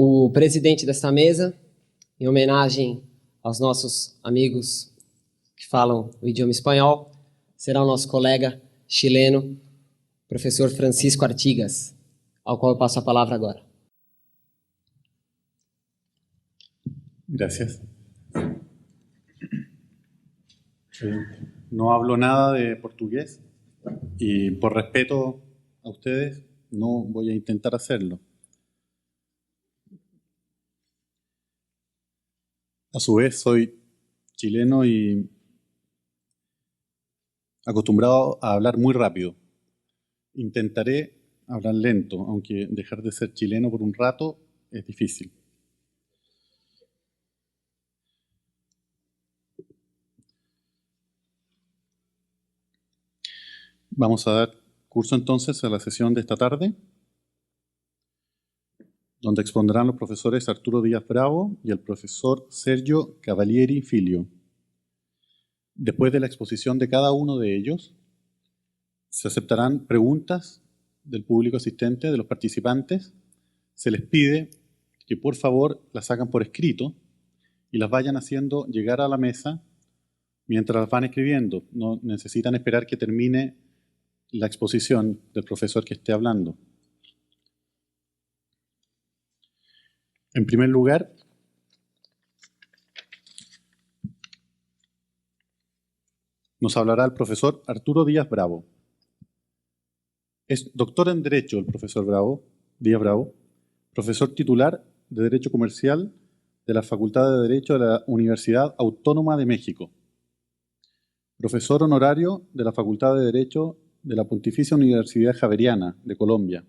O presidente desta mesa, em homenagem aos nossos amigos que falam o idioma espanhol, será o nosso colega chileno, professor Francisco Artigas, ao qual eu passo a palavra agora. Gracias. No hablo nada de portugués y por respeto a ustedes no voy a intentar hacerlo. A su vez soy chileno y acostumbrado a hablar muy rápido. Intentaré hablar lento, aunque dejar de ser chileno por un rato es difícil. Vamos a dar curso entonces a la sesión de esta tarde, donde expondrán los profesores Arturo Díaz Bravo y el profesor Sergio Cavalieri Filio. Después de la exposición de cada uno de ellos, se aceptarán preguntas del público asistente, de los participantes. Se les pide que por favor las hagan por escrito y las vayan haciendo llegar a la mesa mientras las van escribiendo. No necesitan esperar que termine la exposición del profesor que esté hablando. En primer lugar, nos hablará el profesor Arturo Díaz Bravo. Es doctor en Derecho el profesor Díaz Bravo, profesor titular de Derecho Comercial de la Facultad de Derecho de la Universidad Autónoma de México, profesor honorario de la Facultad de Derecho de la Pontificia Universidad Javeriana de Colombia,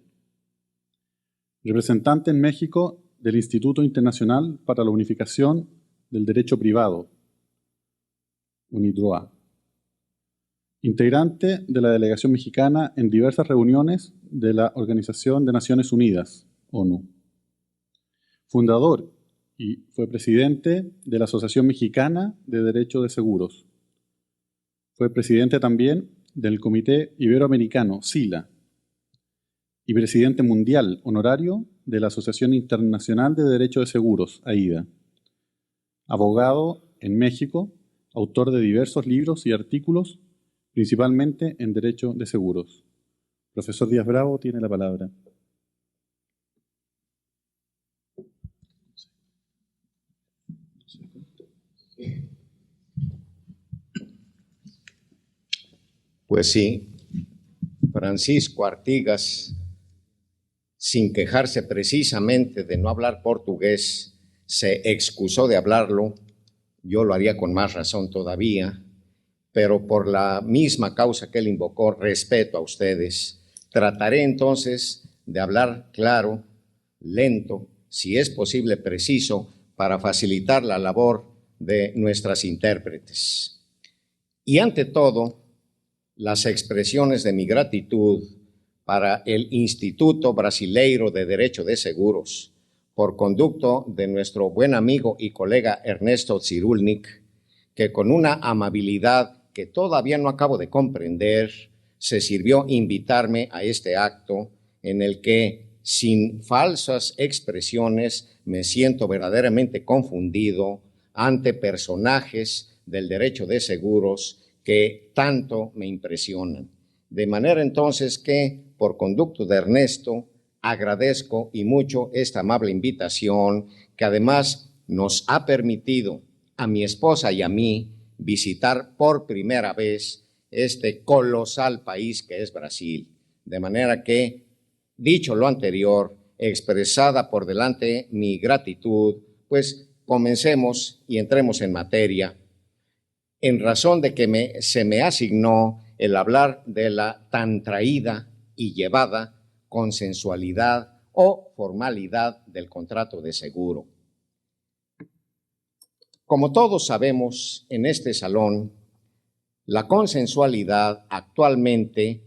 representante en México del Instituto Internacional para la Unificación del Derecho Privado, UNIDROIT, integrante de la delegación mexicana en diversas reuniones de la Organización de Naciones Unidas, ONU, fundador y fue presidente de la Asociación Mexicana de Derecho de Seguros. Fue presidente también del Comité Iberoamericano, SILA, y presidente mundial honorario de la Asociación Internacional de Derecho de Seguros, AIDA. Abogado en México, autor de diversos libros y artículos, principalmente en Derecho de Seguros. Profesor Díaz Bravo tiene la palabra. Pues sí, Francisco Artigas, sin quejarse precisamente de no hablar portugués, se excusó de hablarlo. Yo lo haría con más razón todavía, pero por la misma causa que él invocó, respeto a ustedes, trataré entonces de hablar claro, lento, si es posible preciso, para facilitar la labor de nuestras intérpretes. Y ante todo, las expresiones de mi gratitud para el Instituto Brasileiro de Derecho de Seguros, por conducto de nuestro buen amigo y colega Ernesto Zirulnik, que con una amabilidad que todavía no acabo de comprender, se sirvió invitarme a este acto en el que, sin falsas expresiones, me siento verdaderamente confundido ante personajes del derecho de seguros que tanto me impresionan. De manera entonces que, por conducto de Ernesto, agradezco y mucho esta amable invitación que además nos ha permitido a mi esposa y a mí visitar por primera vez este colosal país que es Brasil. De manera que, dicho lo anterior, expresada por delante mi gratitud, pues comencemos y entremos en materia, en razón de que se me asignó el hablar de la tan traída y llevada consensualidad o formalidad del contrato de seguro. Como todos sabemos en este salón, la consensualidad actualmente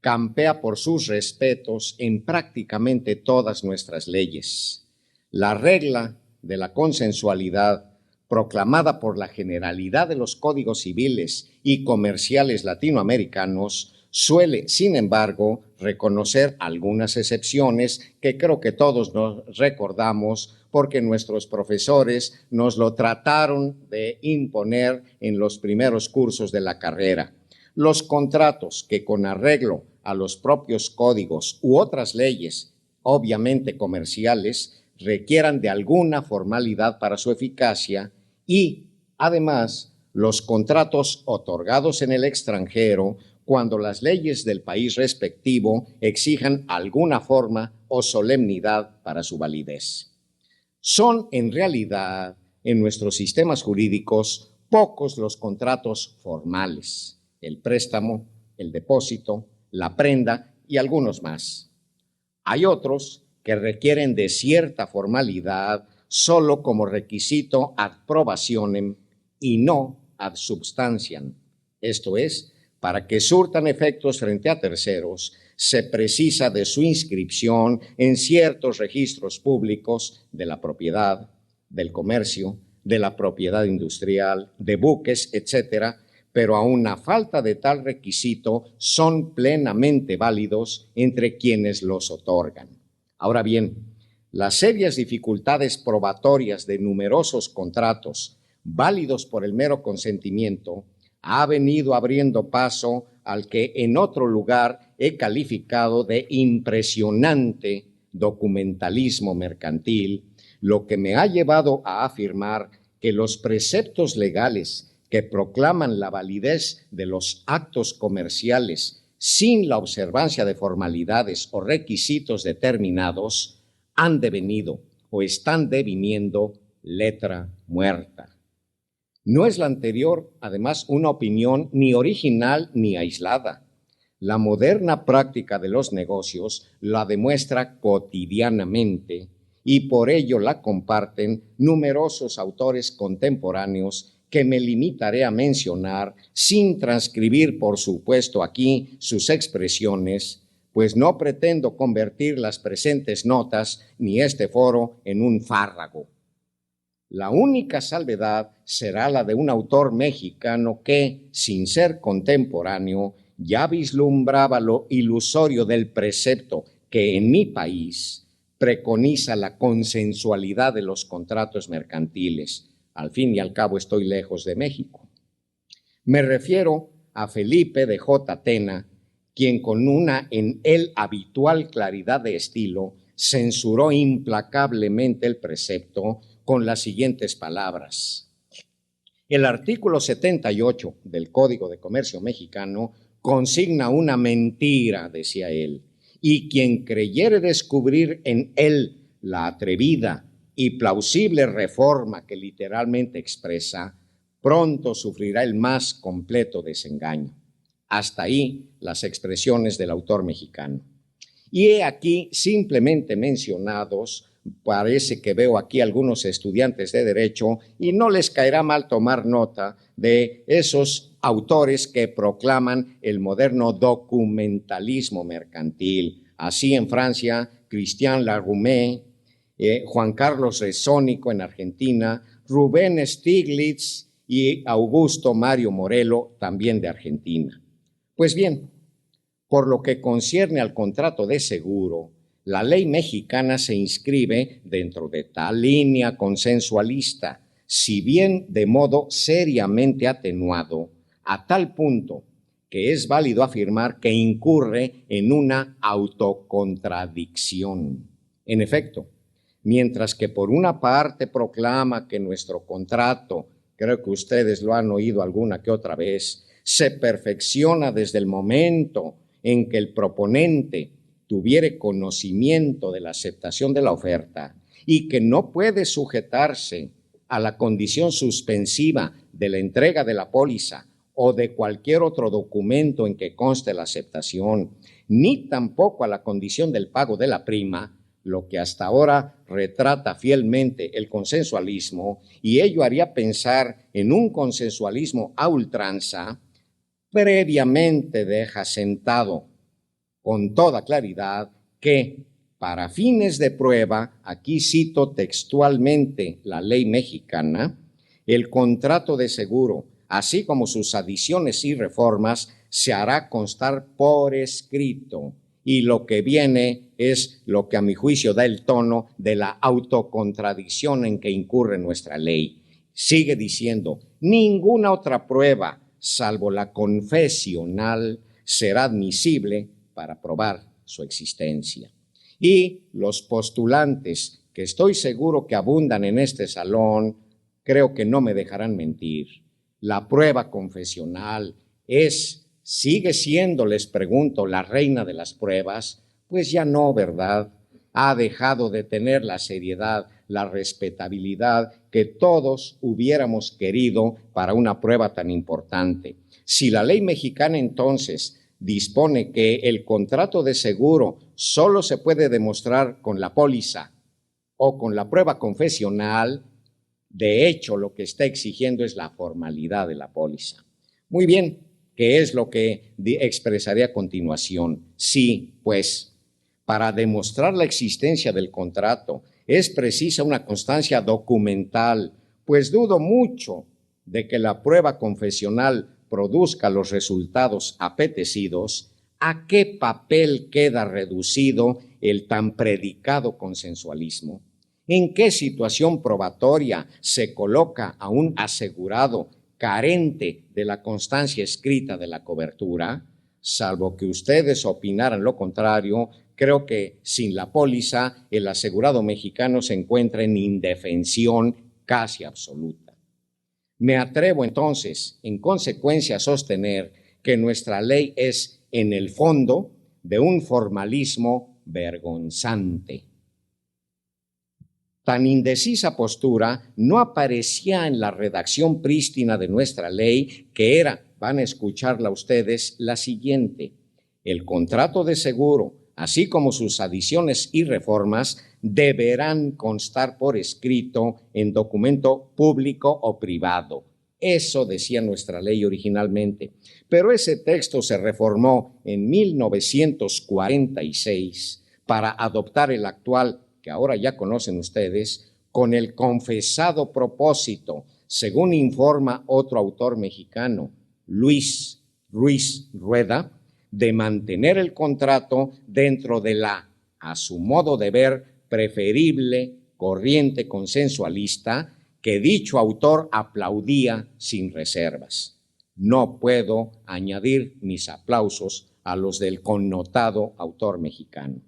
campea por sus respetos en prácticamente todas nuestras leyes. La regla de la consensualidad, proclamada por la generalidad de los códigos civiles y comerciales latinoamericanos, suele, sin embargo, reconocer algunas excepciones que creo que todos nos recordamos porque nuestros profesores nos lo trataron de imponer en los primeros cursos de la carrera. Los contratos que con arreglo a los propios códigos u otras leyes, obviamente comerciales, requieran de alguna formalidad para su eficacia y, además, los contratos otorgados en el extranjero cuando las leyes del país respectivo exijan alguna forma o solemnidad para su validez. Son, en realidad, en nuestros sistemas jurídicos, pocos los contratos formales: el préstamo, el depósito, la prenda y algunos más. Hay otros que requieren de cierta formalidad solo como requisito ad probationem y no ad substantiam, esto es, para que surtan efectos frente a terceros, se precisa de su inscripción en ciertos registros públicos de la propiedad, del comercio, de la propiedad industrial, de buques, etcétera, pero aun a falta de tal requisito son plenamente válidos entre quienes los otorgan. Ahora bien, las serias dificultades probatorias de numerosos contratos válidos por el mero consentimiento ha venido abriendo paso al que en otro lugar he calificado de impresionante documentalismo mercantil, lo que me ha llevado a afirmar que los preceptos legales que proclaman la validez de los actos comerciales sin la observancia de formalidades o requisitos determinados han devenido o están deviniendo letra muerta. No es la anterior, además, una opinión ni original ni aislada. La moderna práctica de los negocios la demuestra cotidianamente y por ello la comparten numerosos autores contemporáneos que me limitaré a mencionar sin transcribir, por supuesto, aquí sus expresiones, pues no pretendo convertir las presentes notas ni este foro en un fárrago. La única salvedad será la de un autor mexicano que, sin ser contemporáneo, ya vislumbraba lo ilusorio del precepto que en mi país preconiza la consensualidad de los contratos mercantiles. Al fin y al cabo estoy lejos de México. Me refiero a Felipe de J. Tena, quien con una en él habitual claridad de estilo censuró implacablemente el precepto con las siguientes palabras: el artículo 78 del Código de Comercio mexicano consigna una mentira, decía él, y quien creyere descubrir en él la atrevida y plausible reforma que literalmente expresa, pronto sufrirá el más completo desengaño. Hasta ahí las expresiones del autor mexicano. Y he aquí simplemente mencionados. Parece que veo aquí algunos estudiantes de Derecho y no les caerá mal tomar nota de esos autores que proclaman el moderno documentalismo mercantil. Así en Francia, Christian Laroume, Juan Carlos Rezónico en Argentina, Rubén Stiglitz y Augusto Mario Morelo, también de Argentina. Pues bien, por lo que concierne al contrato de seguro, la ley mexicana se inscribe dentro de tal línea consensualista, si bien de modo seriamente atenuado, a tal punto que es válido afirmar que incurre en una autocontradicción. En efecto, mientras que por una parte proclama que nuestro contrato, creo que ustedes lo han oído alguna que otra vez, se perfecciona desde el momento en que el proponente tuviere conocimiento de la aceptación de la oferta y que no puede sujetarse a la condición suspensiva de la entrega de la póliza o de cualquier otro documento en que conste la aceptación, ni tampoco a la condición del pago de la prima, lo que hasta ahora retrata fielmente el consensualismo, y ello haría pensar en un consensualismo a ultranza, previamente deja sentado con toda claridad que, para fines de prueba, aquí cito textualmente la ley mexicana, el contrato de seguro, así como sus adiciones y reformas, se hará constar por escrito. Y lo que viene es lo que a mi juicio da el tono de la autocontradicción en que incurre nuestra ley. Sigue diciendo, ninguna otra prueba, salvo la confesional, será admisible para probar su existencia. Y los postulantes, que estoy seguro que abundan en este salón, creo que no me dejarán mentir. La prueba confesional sigue siendo, les pregunto, la reina de las pruebas. Pues ya no, ¿verdad? Ha dejado de tener la seriedad, la respetabilidad que todos hubiéramos querido para una prueba tan importante. Si la ley mexicana entonces dispone que el contrato de seguro solo se puede demostrar con la póliza o con la prueba confesional, de hecho lo que está exigiendo es la formalidad de la póliza. Muy bien, ¿qué es lo que expresaré a continuación? Sí, pues, para demostrar la existencia del contrato es precisa una constancia documental, pues dudo mucho de que la prueba confesional produzca los resultados apetecidos. ¿A qué papel queda reducido el tan predicado consensualismo? ¿En qué situación probatoria se coloca a un asegurado carente de la constancia escrita de la cobertura? Salvo que ustedes opinaran lo contrario, creo que sin la póliza el asegurado mexicano se encuentra en indefensión casi absoluta. Me atrevo entonces, en consecuencia, a sostener que nuestra ley es, en el fondo, de un formalismo vergonzante. Tan indecisa postura no aparecía en la redacción prístina de nuestra ley, que era, van a escucharla ustedes, la siguiente: el contrato de seguro, así como sus adiciones y reformas, deberán constar por escrito en documento público o privado. Eso decía nuestra ley originalmente, pero ese texto se reformó en 1946 para adoptar el actual, que ahora ya conocen ustedes, con el confesado propósito, según informa otro autor mexicano, Luis Ruiz Rueda, de mantener el contrato dentro de la, a su modo de ver, preferible corriente consensualista que dicho autor aplaudía sin reservas. No puedo añadir mis aplausos a los del connotado autor mexicano.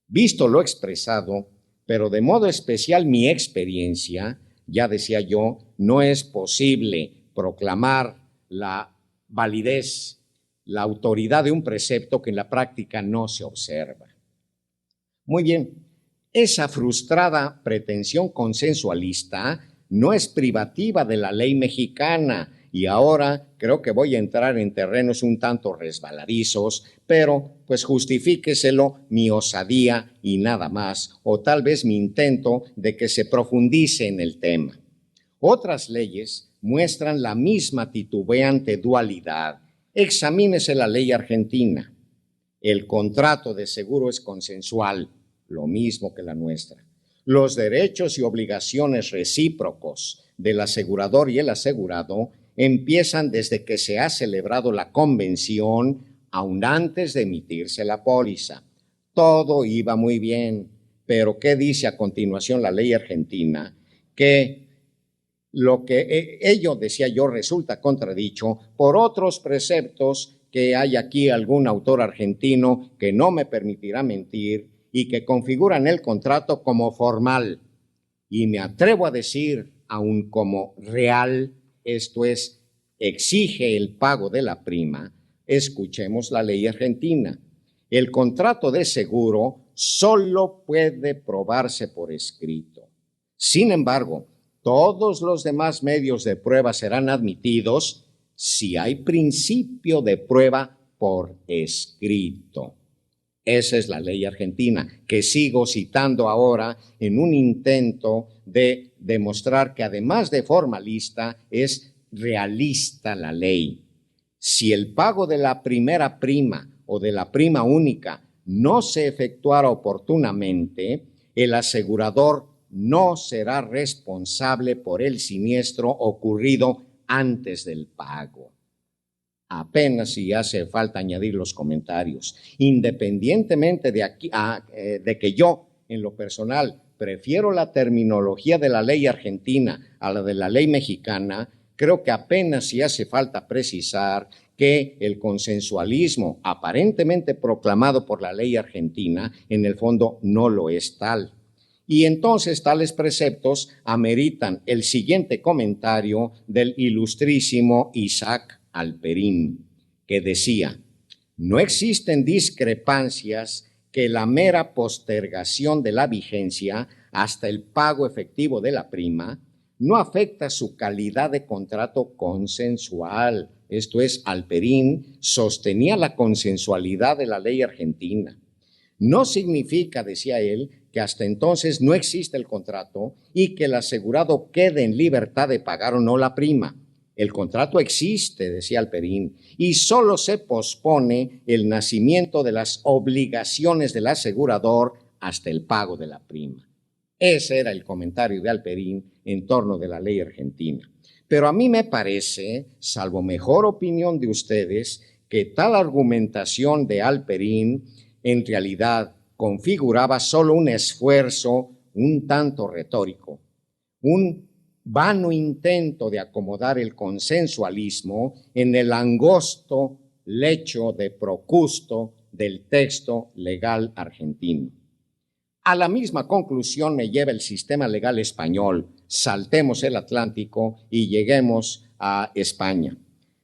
Visto lo expresado, pero de modo especial mi experiencia, ya decía yo, no es posible proclamar la validez, la autoridad de un precepto que en la práctica no se observa. Muy bien, esa frustrada pretensión consensualista no es privativa de la ley mexicana, y ahora creo que voy a entrar en terrenos un tanto resbaladizos, pero pues justifíqueselo mi osadía y nada más, o tal vez mi intento de que se profundice en el tema. Otras leyes muestran la misma titubeante dualidad. Examínese la ley argentina. El contrato de seguro es consensual, lo mismo que la nuestra. Los derechos y obligaciones recíprocos del asegurador y el asegurado empiezan desde que se ha celebrado la convención, aún antes de emitirse la póliza. Todo iba muy bien, pero ¿qué dice a continuación la ley argentina? Que lo que ello, decía yo, resulta contradicho por otros preceptos que hay aquí algún autor argentino que no me permitirá mentir y que configuran el contrato como formal. Y me atrevo a decir, aun como real, esto es, exige el pago de la prima. Escuchemos la ley argentina. El contrato de seguro solo puede probarse por escrito. Sin embargo, todos los demás medios de prueba serán admitidos si hay principio de prueba por escrito. Esa es la ley argentina, que sigo citando ahora en un intento de demostrar que además de formalista es realista la ley. Si el pago de la primera prima o de la prima única no se efectuara oportunamente, el asegurador no será responsable por el siniestro ocurrido antes del pago. Apenas si hace falta añadir los comentarios. Independientemente de que yo, en lo personal, prefiero la terminología de la ley argentina a la de la ley mexicana, creo que apenas si hace falta precisar que el consensualismo aparentemente proclamado por la ley argentina, en el fondo no lo es tal. Y entonces tales preceptos ameritan el siguiente comentario del ilustrísimo Isaac Alperín, que decía: no existen discrepancias que la mera postergación de la vigencia hasta el pago efectivo de la prima no afecta su calidad de contrato consensual. Esto es, Alperín sostenía la consensualidad de la ley argentina. No significa, decía él, que hasta entonces no existe el contrato y que el asegurado quede en libertad de pagar o no la prima. El contrato existe, decía Alperín, y solo se pospone el nacimiento de las obligaciones del asegurador hasta el pago de la prima. Ese era el comentario de Alperín en torno de la ley argentina. Pero a mí me parece, salvo mejor opinión de ustedes, que tal argumentación de Alperín en realidad configuraba solo un esfuerzo un tanto retórico, un vano intento de acomodar el consensualismo en el angosto lecho de Procusto del texto legal argentino. A la misma conclusión me lleva el sistema legal español. Saltemos el Atlántico y lleguemos a España.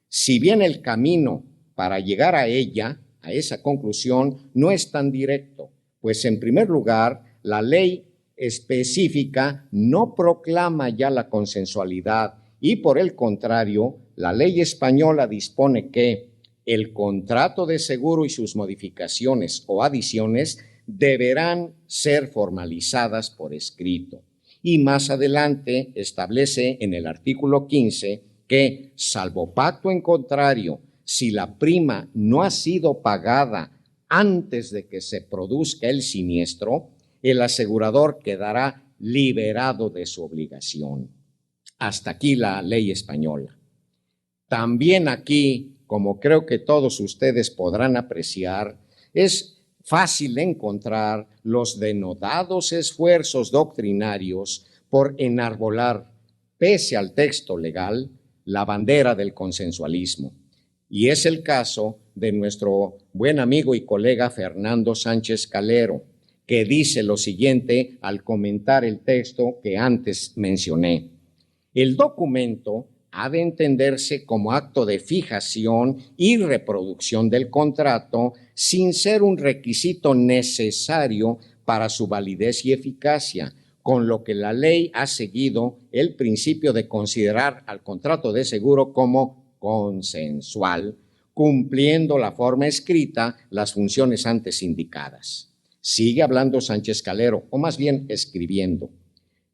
Si bien el camino para llegar a ella, a esa conclusión, no es tan directo, pues en primer lugar, la ley específica no proclama ya la consensualidad y por el contrario, la ley española dispone que el contrato de seguro y sus modificaciones o adiciones deberán ser formalizadas por escrito. Y más adelante establece en el artículo 15 que, salvo pacto en contrario, si la prima no ha sido pagada antes de que se produzca el siniestro, el asegurador quedará liberado de su obligación. Hasta aquí la ley española. También aquí, como creo que todos ustedes podrán apreciar, es fácil encontrar los denodados esfuerzos doctrinarios por enarbolar, pese al texto legal, la bandera del consensualismo. Y es el caso de nuestro buen amigo y colega Fernando Sánchez Calero, que dice lo siguiente al comentar el texto que antes mencioné. El documento ha de entenderse como acto de fijación y reproducción del contrato sin ser un requisito necesario para su validez y eficacia, con lo que la ley ha seguido el principio de considerar al contrato de seguro como consensual, cumpliendo la forma escrita las funciones antes indicadas. Sigue hablando Sánchez Calero, o más bien escribiendo.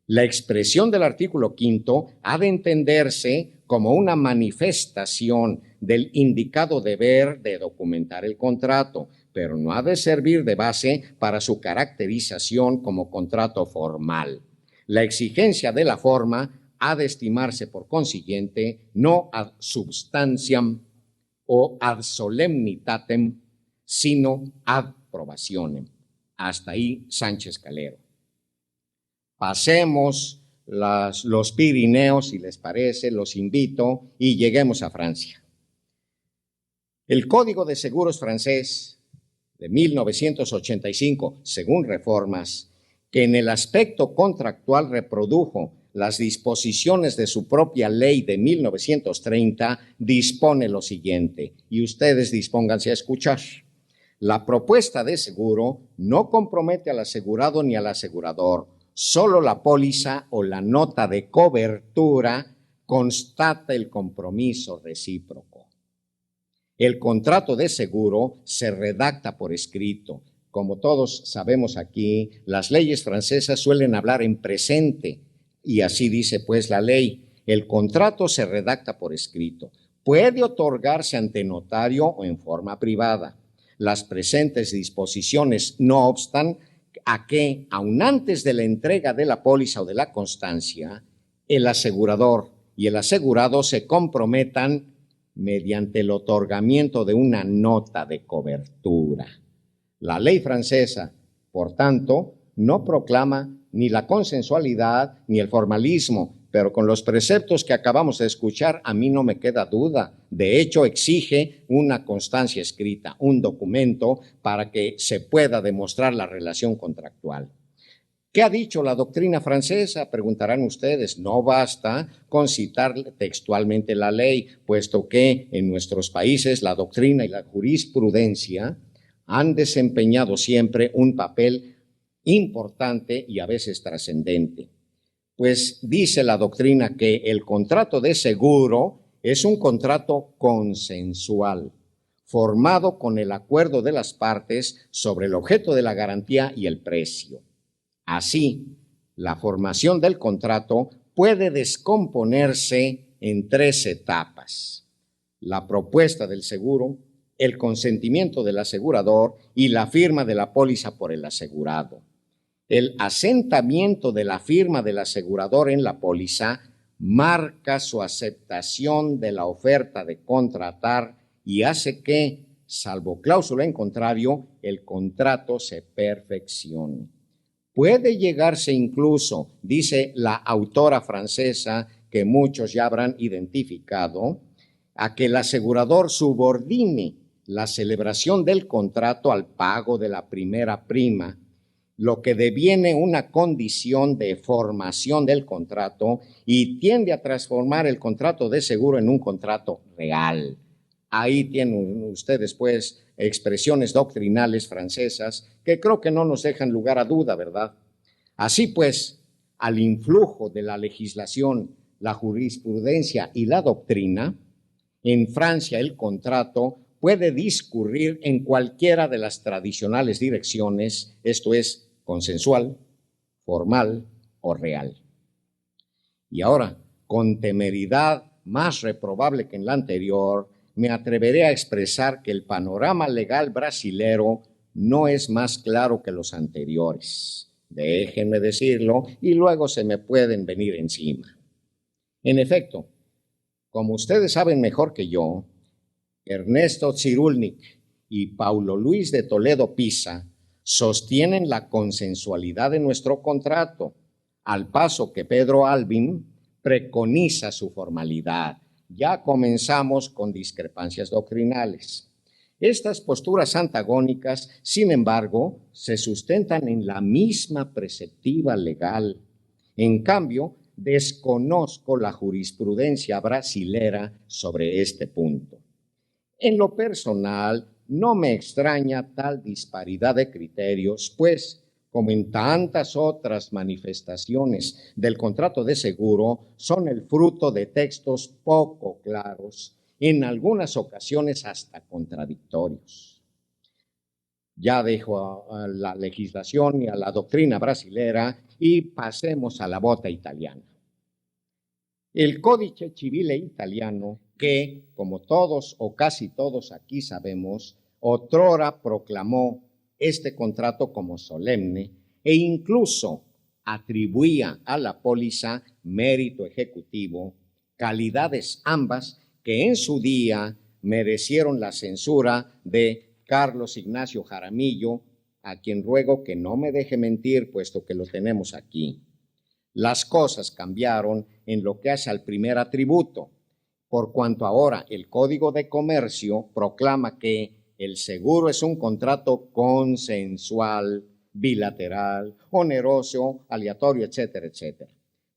La expresión del artículo 5 ha de entenderse como una manifestación del indicado deber de documentar el contrato, pero no ha de servir de base para su caracterización como contrato formal. La exigencia de la forma ha de estimarse, por consiguiente, no ad substantiam o ad solemnitatem, sino ad probationem. Hasta ahí Sánchez Calero. Pasemos los Pirineos, si les parece, los invito, y lleguemos a Francia. El Código de Seguros francés de 1985, según reformas, que en el aspecto contractual reprodujo las disposiciones de su propia ley de 1930, dispone lo siguiente, y ustedes dispónganse a escuchar. La propuesta de seguro no compromete al asegurado ni al asegurador. Solo la póliza o la nota de cobertura constata el compromiso recíproco. El contrato de seguro se redacta por escrito. Como todos sabemos aquí, las leyes francesas suelen hablar en presente y así dice pues la ley. El contrato se redacta por escrito. Puede otorgarse ante notario o en forma privada. Las presentes disposiciones no obstan a que, aun antes de la entrega de la póliza o de la constancia, el asegurador y el asegurado se comprometan mediante el otorgamiento de una nota de cobertura. La ley francesa, por tanto, no proclama ni la consensualidad ni el formalismo, pero con los preceptos que acabamos de escuchar, a mí no me queda duda. De hecho, exige una constancia escrita, un documento para que se pueda demostrar la relación contractual. ¿Qué ha dicho la doctrina francesa? Preguntarán ustedes. No basta con citar textualmente la ley, puesto que en nuestros países la doctrina y la jurisprudencia han desempeñado siempre un papel importante y a veces trascendente. Pues dice la doctrina que el contrato de seguro es un contrato consensual, formado con el acuerdo de las partes sobre el objeto de la garantía y el precio. Así, la formación del contrato puede descomponerse en 3 etapas: la propuesta del seguro, el consentimiento del asegurador y la firma de la póliza por el asegurado. El asentamiento de la firma del asegurador en la póliza marca su aceptación de la oferta de contratar y hace que, salvo cláusula en contrario, el contrato se perfeccione. Puede llegarse incluso, dice la autora francesa, que muchos ya habrán identificado, a que el asegurador subordine la celebración del contrato al pago de la primera prima, lo que deviene una condición de formación del contrato y tiende a transformar el contrato de seguro en un contrato real. Ahí tienen ustedes, pues, expresiones doctrinales francesas que creo que no nos dejan lugar a duda, ¿verdad? Así pues, al influjo de la legislación, la jurisprudencia y la doctrina, en Francia el contrato puede discurrir en cualquiera de las tradicionales direcciones, esto es, consensual, formal o real. Y ahora, con temeridad más reprobable que en la anterior, me atreveré a expresar que el panorama legal brasilero no es más claro que los anteriores. Déjenme decirlo y luego se me pueden venir encima. En efecto, como ustedes saben mejor que yo, Ernesto Cyrulnik y Paulo Luis de Toledo Pisa sostienen la consensualidad de nuestro contrato, al paso que Pedro Alvin preconiza su formalidad. Ya comenzamos con discrepancias doctrinales. Estas posturas antagónicas, sin embargo, se sustentan en la misma preceptiva legal. En cambio, desconozco la jurisprudencia brasilera sobre este punto. En lo personal, no me extraña tal disparidad de criterios, pues, como en tantas otras manifestaciones del contrato de seguro, son el fruto de textos poco claros, en algunas ocasiones hasta contradictorios. Ya dejo a la legislación y a la doctrina brasilera y pasemos a la bota italiana. El Codice Civile italiano, que, como todos o casi todos aquí sabemos, otrora proclamó este contrato como solemne e incluso atribuía a la póliza mérito ejecutivo, calidades ambas que en su día merecieron la censura de Carlos Ignacio Jaramillo, a quien ruego que no me deje mentir, puesto que lo tenemos aquí. Las cosas cambiaron en lo que hace al primer atributo, por cuanto ahora el Código de Comercio proclama que el seguro es un contrato consensual, bilateral, oneroso, aleatorio, etcétera, etcétera.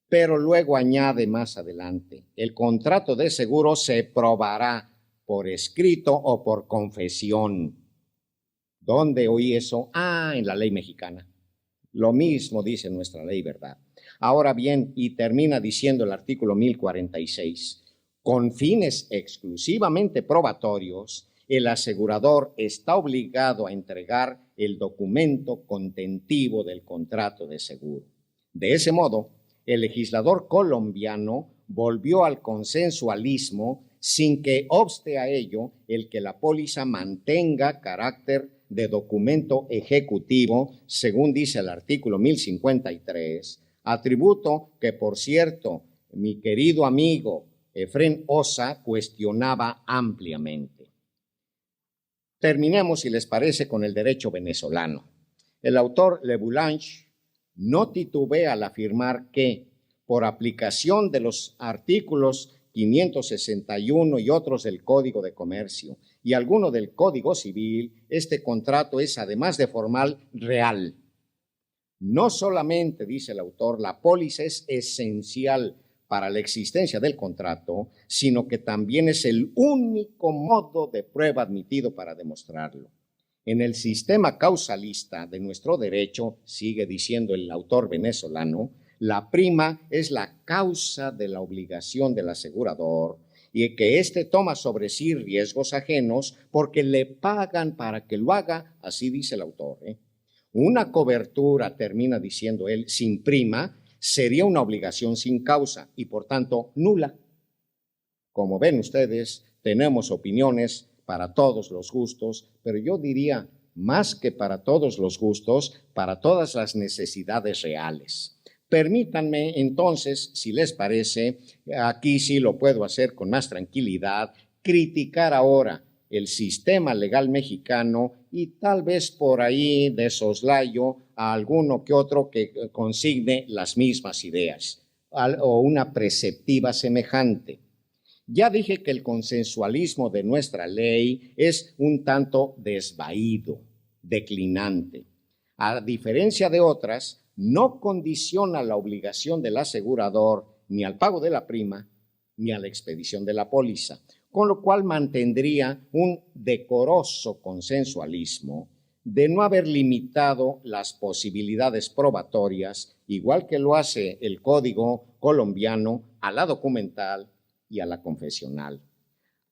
Pero luego añade más adelante, el contrato de seguro se probará por escrito o por confesión. ¿Dónde oí eso? En la ley mexicana. Lo mismo dice nuestra ley, ¿verdad? Ahora bien, y termina diciendo el artículo 1046, con fines exclusivamente probatorios, el asegurador está obligado a entregar el documento contentivo del contrato de seguro. De ese modo, el legislador colombiano volvió al consensualismo sin que obste a ello el que la póliza mantenga carácter de documento ejecutivo, según dice el artículo 1053, atributo que, por cierto, mi querido amigo Efrén Osa cuestionaba ampliamente. Terminemos, si les parece, con el derecho venezolano. El autor Le Boulange no titubea al afirmar que, por aplicación de los artículos 561 y otros del Código de Comercio y alguno del Código Civil, este contrato es, además de formal, real. No solamente, dice el autor, la póliza es esencial para la existencia del contrato, sino que también es el único modo de prueba admitido para demostrarlo. En el sistema causalista de nuestro derecho, sigue diciendo el autor venezolano, la prima es la causa de la obligación del asegurador y que éste toma sobre sí riesgos ajenos porque le pagan para que lo haga, así dice el autor. Una cobertura, termina diciendo él, sin prima, sería una obligación sin causa y por tanto nula. Como ven ustedes, tenemos opiniones para todos los gustos, pero yo diría, más que para todos los gustos, para todas las necesidades reales. Permítanme entonces, si les parece, aquí sí lo puedo hacer con más tranquilidad, criticar ahora el sistema legal mexicano y tal vez por ahí de soslayo a alguno que otro que consigne las mismas ideas o una preceptiva semejante. Ya dije que el consensualismo de nuestra ley es un tanto desvaído, declinante. A diferencia de otras, no condiciona la obligación del asegurador ni al pago de la prima ni a la expedición de la póliza, con lo cual mantendría un decoroso consensualismo de no haber limitado las posibilidades probatorias, igual que lo hace el Código colombiano, a la documental y a la confesional.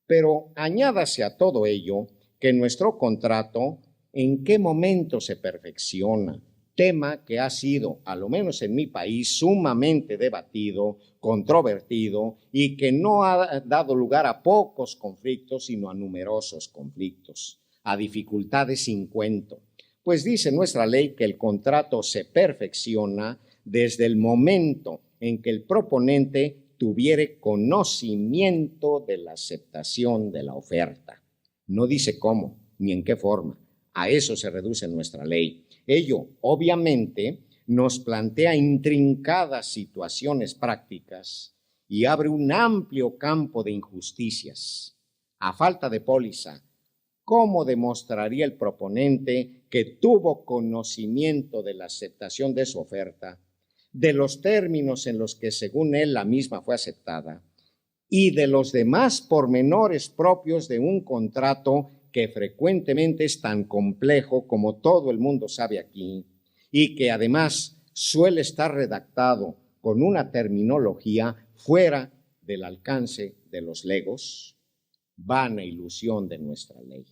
Pero añádase a todo ello que nuestro contrato, ¿en qué momento se perfecciona? Tema que ha sido, a lo menos en mi país, sumamente debatido, controvertido y que no ha dado lugar a pocos conflictos, sino a numerosos conflictos, a dificultades sin cuento. Pues dice nuestra ley que el contrato se perfecciona desde el momento en que el proponente tuviere conocimiento de la aceptación de la oferta. No dice cómo ni en qué forma. A eso se reduce nuestra ley. Ello, obviamente, nos plantea intrincadas situaciones prácticas y abre un amplio campo de injusticias. A falta de póliza, ¿cómo demostraría el proponente que tuvo conocimiento de la aceptación de su oferta, de los términos en los que según él la misma fue aceptada y de los demás pormenores propios de un contrato que frecuentemente es tan complejo como todo el mundo sabe aquí y que además suele estar redactado con una terminología fuera del alcance de los legos? Vana ilusión de nuestra ley.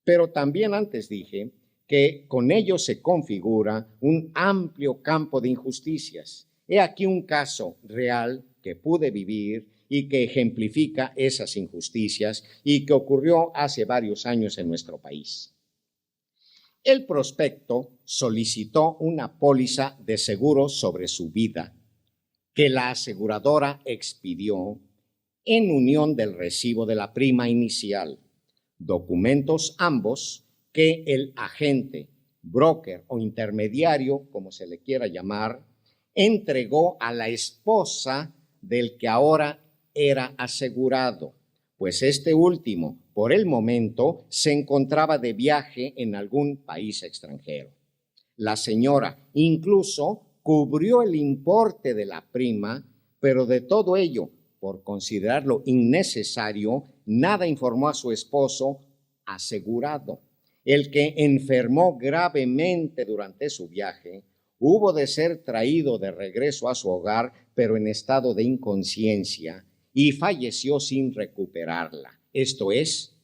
Pero también antes dije que con ello se configura un amplio campo de injusticias. He aquí un caso real que pude vivir y que ejemplifica esas injusticias y que ocurrió hace varios años en nuestro país. El prospecto solicitó una póliza de seguro sobre su vida que la aseguradora expidió en unión del recibo de la prima inicial, documentos ambos que el agente, broker o intermediario, como se le quiera llamar, entregó a la esposa del que ahora era asegurado, pues este último, por el momento, se encontraba de viaje en algún país extranjero. La señora incluso cubrió el importe de la prima, pero de todo ello, por considerarlo innecesario, nada informó a su esposo asegurado, el que enfermó gravemente durante su viaje, hubo de ser traído de regreso a su hogar, pero en estado de inconsciencia, y falleció sin recuperarla. Esto es,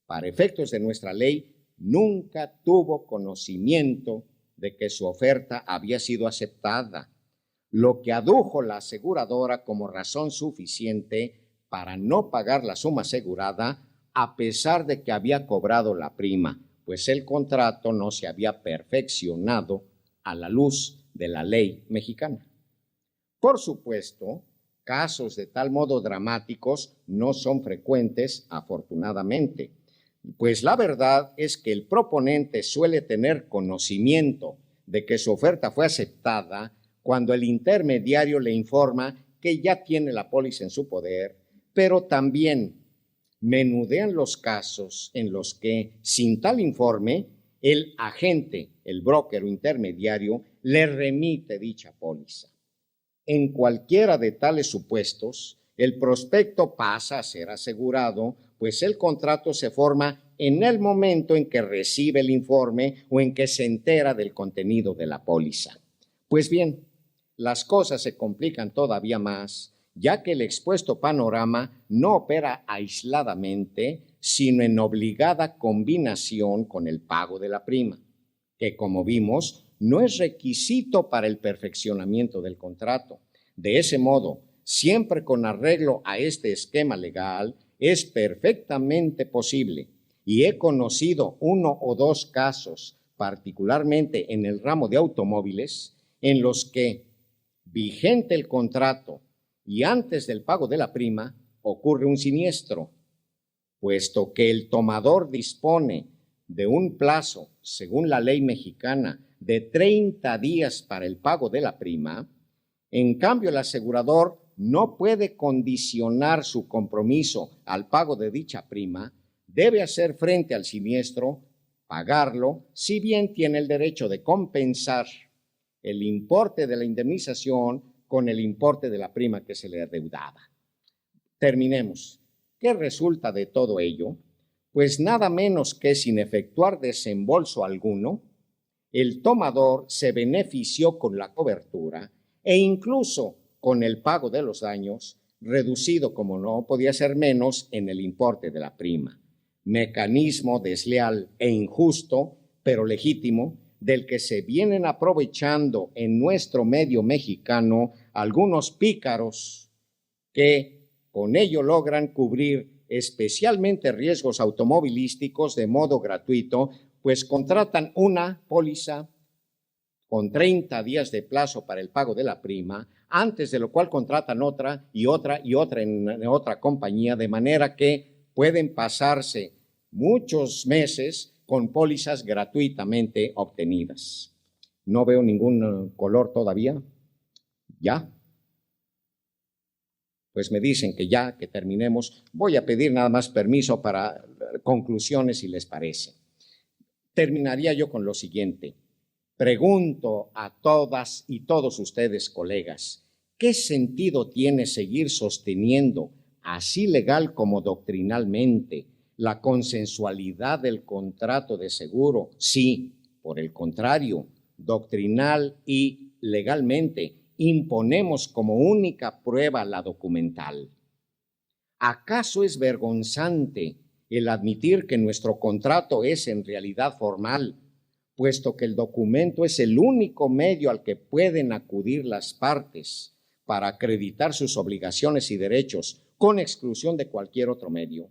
para efectos de nuestra ley, nunca tuvo conocimiento de que su oferta había sido aceptada, lo que adujo la aseguradora como razón suficiente para no pagar la suma asegurada a pesar de que había cobrado la prima, pues el contrato no se había perfeccionado a la luz de la ley mexicana. Por supuesto, casos de tal modo dramáticos no son frecuentes, afortunadamente. Pues la verdad es que el proponente suele tener conocimiento de que su oferta fue aceptada cuando el intermediario le informa que ya tiene la póliza en su poder, pero también menudean los casos en los que, sin tal informe, el agente, el broker o intermediario, le remite dicha póliza. En cualquiera de tales supuestos, el prospecto pasa a ser asegurado, pues el contrato se forma en el momento en que recibe el informe o en que se entera del contenido de la póliza. Pues bien, las cosas se complican todavía más, ya que el expuesto panorama no opera aisladamente, sino en obligada combinación con el pago de la prima, que, como vimos, no es requisito para el perfeccionamiento del contrato. De ese modo, siempre con arreglo a este esquema legal, es perfectamente posible, y he conocido 1 o 2 casos, particularmente en el ramo de automóviles, en los que, vigente el contrato y antes del pago de la prima, ocurre un siniestro, puesto que el tomador dispone de un plazo, según la ley mexicana, de 30 días para el pago de la prima. En cambio, el asegurador no puede condicionar su compromiso al pago de dicha prima, debe hacer frente al siniestro, pagarlo, si bien tiene el derecho de compensar el importe de la indemnización con el importe de la prima que se le adeudaba. Terminemos. ¿Qué resulta de todo ello? Pues nada menos que sin efectuar desembolso alguno, el tomador se benefició con la cobertura e incluso con el pago de los daños, reducido como no podía ser menos en el importe de la prima. Mecanismo desleal e injusto, pero legítimo, del que se vienen aprovechando en nuestro medio mexicano algunos pícaros que con ello logran cubrir especialmente riesgos automovilísticos de modo gratuito, pues contratan una póliza con 30 días de plazo para el pago de la prima, antes de lo cual contratan otra y otra y otra en otra compañía, de manera que pueden pasarse muchos meses con pólizas gratuitamente obtenidas. No veo ningún color todavía. ¿Ya? Pues me dicen que ya, que terminemos. Voy a pedir nada más permiso para conclusiones, si les parece. Terminaría yo con lo siguiente. Pregunto a todas y todos ustedes, colegas, ¿qué sentido tiene seguir sosteniendo, así legal como doctrinalmente, la consensualidad del contrato de seguro? Sí, por el contrario, doctrinal y legalmente imponemos como única prueba la documental. ¿Acaso es vergonzante el admitir que nuestro contrato es en realidad formal, puesto que el documento es el único medio al que pueden acudir las partes para acreditar sus obligaciones y derechos, con exclusión de cualquier otro medio?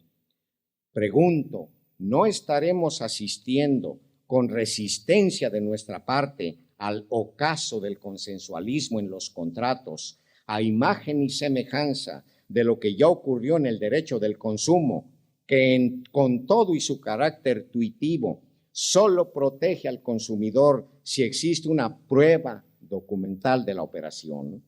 Pregunto, ¿no estaremos asistiendo con resistencia de nuestra parte al ocaso del consensualismo en los contratos, a imagen y semejanza de lo que ya ocurrió en el derecho del consumo, que con todo y su carácter tuitivo solo protege al consumidor si existe una prueba documental de la operación?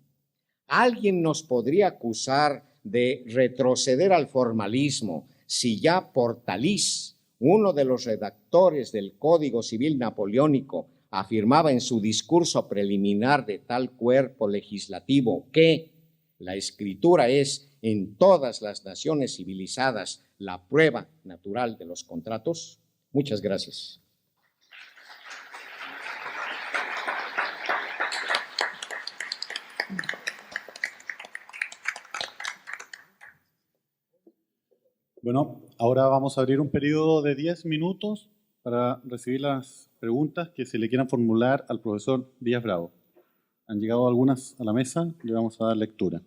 ¿Alguien nos podría acusar de retroceder al formalismo si ya Portalice, uno de los redactores del Código Civil Napoleónico, afirmaba en su discurso preliminar de tal cuerpo legislativo que la escritura es en todas las naciones civilizadas la prueba natural de los contratos? Muchas gracias. Bueno, ahora vamos a abrir un periodo de 10 minutos para recibir las preguntas que se le quieran formular al profesor Díaz Bravo. Han llegado algunas a la mesa, le vamos a dar lectura.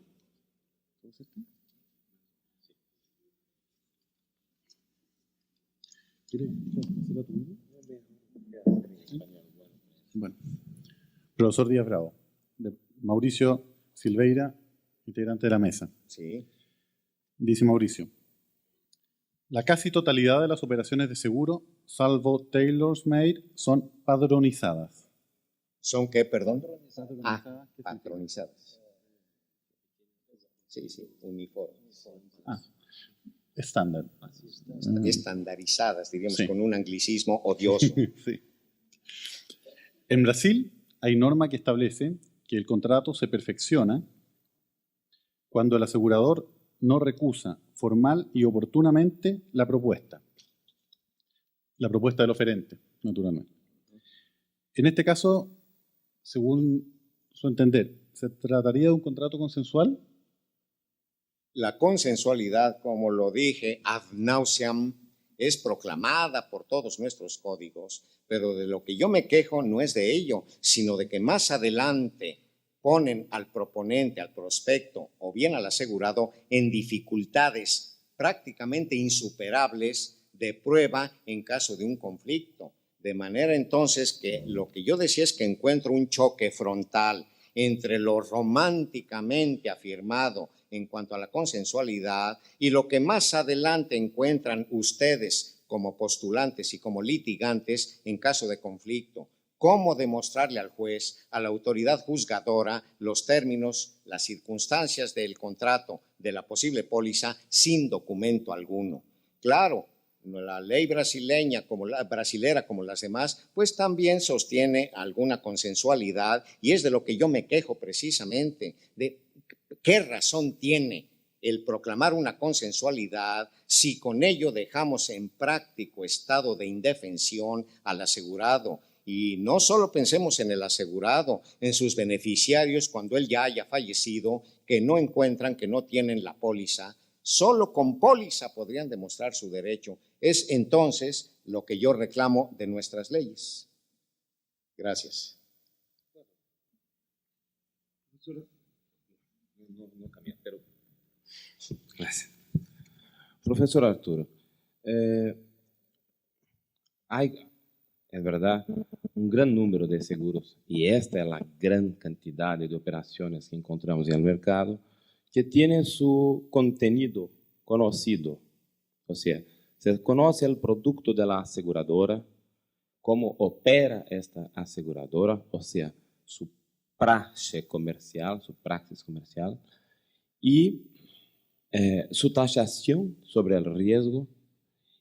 Bueno, profesor Díaz Bravo, de Mauricio Silveira, integrante de la mesa. Sí. Dice Mauricio, la casi totalidad de las operaciones de seguro, salvo tailor-made, son padronizadas. ¿Son qué, perdón? Padronizadas, ¿qué patronizadas. Sí, uniformes. Estándar. Estandarizadas, diríamos, Sí. con un anglicismo odioso. Sí. En Brasil hay norma que establece que el contrato se perfecciona cuando el asegurador no recusa formal y oportunamente la propuesta del oferente, naturalmente. En este caso, según su entender, ¿se trataría de un contrato consensual? La consensualidad, como lo dije, ad nauseam, es proclamada por todos nuestros códigos, pero de lo que yo me quejo no es de ello, sino de que más adelante ponen al proponente, al prospecto o bien al asegurado en dificultades prácticamente insuperables de prueba en caso de un conflicto. De manera entonces que lo que yo decía es que encuentro un choque frontal entre lo románticamente afirmado en cuanto a la consensualidad y lo que más adelante encuentran ustedes como postulantes y como litigantes en caso de conflicto. ¿Cómo demostrarle al juez, a la autoridad juzgadora, los términos, las circunstancias del contrato, de la posible póliza, sin documento alguno? Claro, la ley brasileña, brasilera como las demás, pues también sostiene alguna consensualidad y es de lo que yo me quejo precisamente, de qué razón tiene el proclamar una consensualidad si con ello dejamos en práctico estado de indefensión al asegurado. Y no solo pensemos en el asegurado, en sus beneficiarios cuando él ya haya fallecido, que no encuentran, que no tienen la póliza. Solo con póliza podrían demostrar su derecho. Es entonces lo que yo reclamo de nuestras leyes. Gracias. Gracias. Profesor Arturo, hay, es verdad, un gran número de seguros, y esta es la gran cantidad de operaciones que encontramos en el mercado, que tienen su contenido conocido. O sea, se conoce el producto de la aseguradora, cómo opera esta aseguradora, o sea, su praxe comercial, su praxis comercial, y su taxación sobre el riesgo.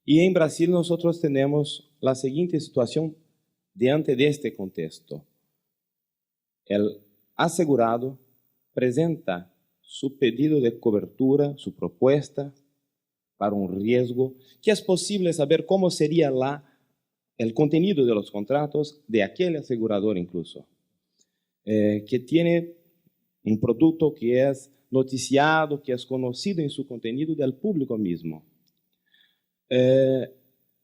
Y en Brasil nosotros tenemos la siguiente situación diante de este contexto. El asegurado presenta su pedido de cobertura, su propuesta para un riesgo, que es posible saber cómo sería el contenido de los contratos de aquel asegurador incluso, que tiene un producto que es noticiado, que es conocido en su contenido del público mismo.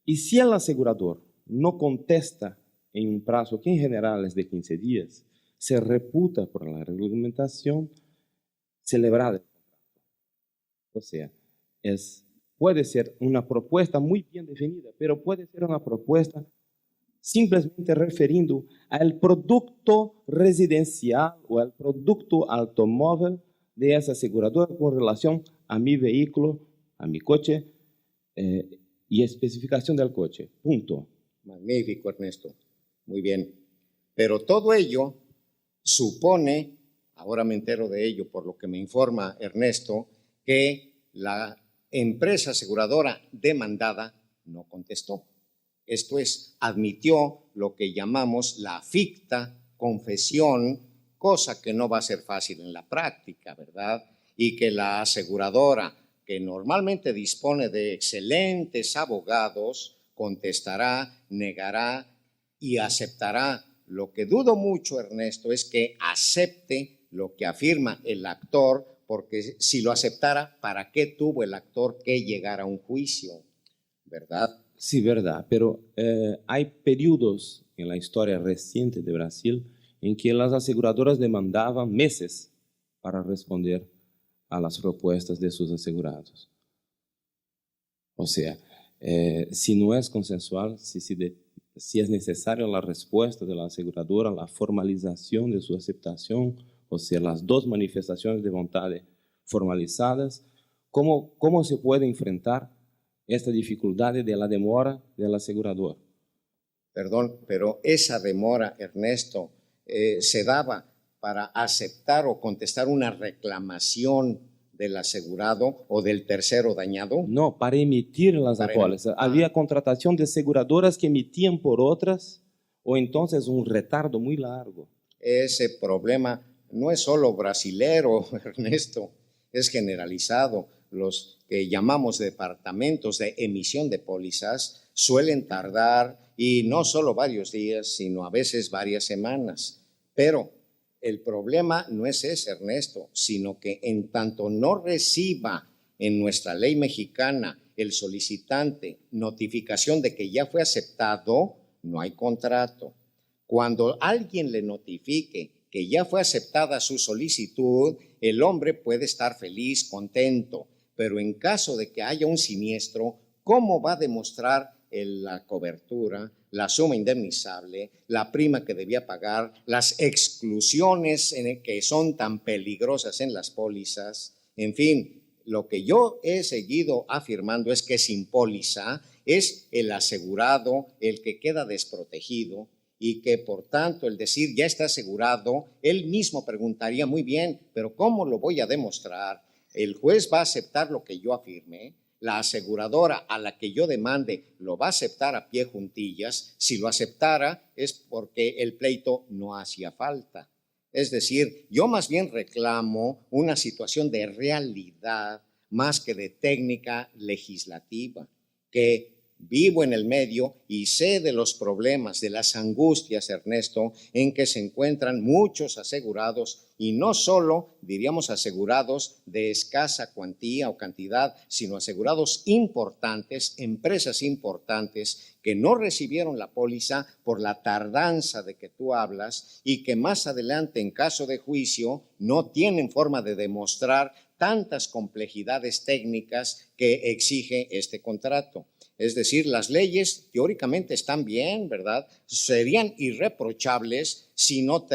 Y si el asegurador no contesta en un plazo que en general es de 15 días, se reputa por la reglamentación celebrada. O sea, puede ser una propuesta muy bien definida, pero puede ser una propuesta simplemente referindo al producto residencial o al producto automóvil de esa aseguradora con relación a mi vehículo, a mi coche y especificación del coche. Punto. Magnífico, Ernesto. Muy bien. Pero todo ello supone, ahora me entero de ello por lo que me informa Ernesto, que la empresa aseguradora demandada no contestó. Esto es, admitió lo que llamamos la ficta confesión, cosa que no va a ser fácil en la práctica, ¿verdad? Y que la aseguradora, que normalmente dispone de excelentes abogados, contestará, negará y aceptará. Lo que dudo mucho, Ernesto, es que acepte lo que afirma el actor, porque si lo aceptara, ¿para qué tuvo el actor que llegar a un juicio? ¿Verdad? Sí, verdad, pero hay periodos en la historia reciente de Brasil en que las aseguradoras demandaban meses para responder a las propuestas de sus asegurados. O sea, si no es consensual, si es necesaria la respuesta de la aseguradora, la formalización de su aceptación o sea, las dos manifestaciones de voluntad formalizadas, ¿cómo se puede enfrentar esta dificultad de la demora del asegurador? Perdón, pero esa demora, Ernesto, se daba para aceptar o contestar una reclamación del asegurado o del tercero dañado. No, para emitir las pólizas. Había contratación de aseguradoras que emitían por otras, o entonces un retardo muy largo. Ese problema no es solo brasilero, Ernesto, es generalizado. Los que llamamos departamentos de emisión de pólizas suelen tardar, y no solo varios días, sino a veces varias semanas. Pero el problema no es ese, Ernesto, sino que en tanto no reciba en nuestra ley mexicana el solicitante notificación de que ya fue aceptado, no hay contrato. Cuando alguien le notifique que ya fue aceptada su solicitud, el hombre puede estar feliz, contento, pero en caso de que haya un siniestro, ¿cómo va a demostrar la cobertura, la suma indemnizable, la prima que debía pagar, las exclusiones que son tan peligrosas en las pólizas? En fin, lo que yo he seguido afirmando es que sin póliza es el asegurado el que queda desprotegido, y que por tanto el decir ya está asegurado, él mismo preguntaría, muy bien, pero ¿cómo lo voy a demostrar? El juez va a aceptar lo que yo afirme, la aseguradora a la que yo demande lo va a aceptar a pie juntillas. Si lo aceptara es porque el pleito no hacía falta. Es decir, yo más bien reclamo una situación de realidad más que de técnica legislativa, que vivo en el medio y sé de los problemas, de las angustias, Ernesto, en que se encuentran muchos asegurados, y no solo, diríamos, asegurados de escasa cuantía o cantidad, sino asegurados importantes, empresas importantes que no recibieron la póliza por la tardanza de que tú hablas, y que más adelante, en caso de juicio, no tienen forma de demostrar tantas complejidades técnicas que exige este contrato. Es decir, las leyes teóricamente están bien, ¿verdad? Serían irreprochables si no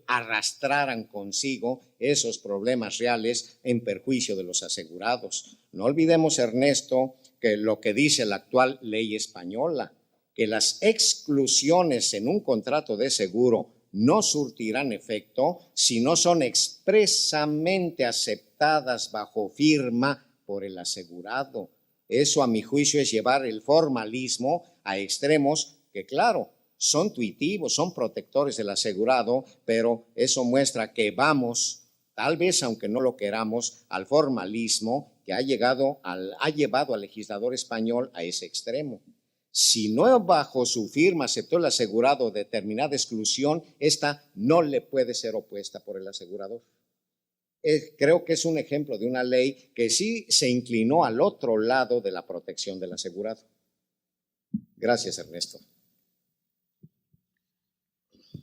arrastraran consigo esos problemas reales en perjuicio de los asegurados. No olvidemos, Ernesto, que lo que dice la actual ley española, que las exclusiones en un contrato de seguro no surtirán efecto si no son expresamente aceptadas bajo firma por el asegurado. Eso, a mi juicio, es llevar el formalismo a extremos que, claro, son tuitivos, son protectores del asegurado, pero eso muestra que vamos, tal vez aunque no lo queramos, al formalismo que ha llevado al legislador español a ese extremo. Si no bajo su firma aceptó el asegurado determinada exclusión, esta no le puede ser opuesta por el asegurador. Creo que es un ejemplo de una ley que sí se inclinó al otro lado de la protección del asegurado. Gracias, Ernesto.